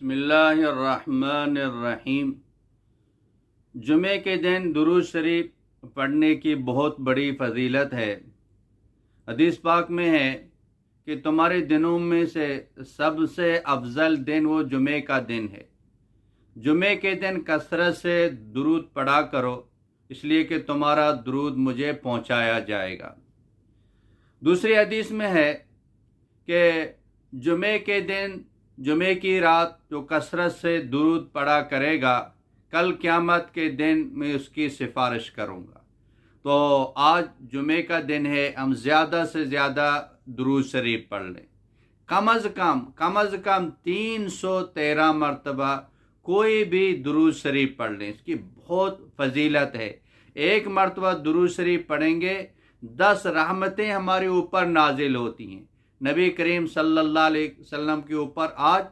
बिस्मिल्लाहिर्रहमानिर्रहीम। जुमे के दिन दुरूद शरीफ पढ़ने की बहुत बड़ी फजीलत है। हदीस पाक में है कि तुम्हारे दिनों में से सबसे अफजल दिन वो जुमे का दिन है। जुमे के दिन कसरत से दुरूद पढ़ा करो, इसलिए कि तुम्हारा दुरूद मुझे पहुंचाया जाएगा। दूसरी हदीस में है कि जुमे के दिन, जुमे की रात जो कसरत से दुरूद पढ़ा करेगा, कल क़यामत के दिन मैं उसकी सिफारिश करूँगा। तो आज जुमे का दिन है, हम ज़्यादा से ज़्यादा दुरूद शरीफ पढ़ लें। कम अज़ कम 313 मरतबा कोई भी दुरूद शरीफ पढ़ लें, इसकी बहुत फजीलत है। एक मरतबा दुरूद शरीफ पढ़ेंगे 10 रहमतें हमारे ऊपर नाजिल होती हैं। नबी करीम सल्लल्लाहु अलैहि वसल्लम के ऊपर आज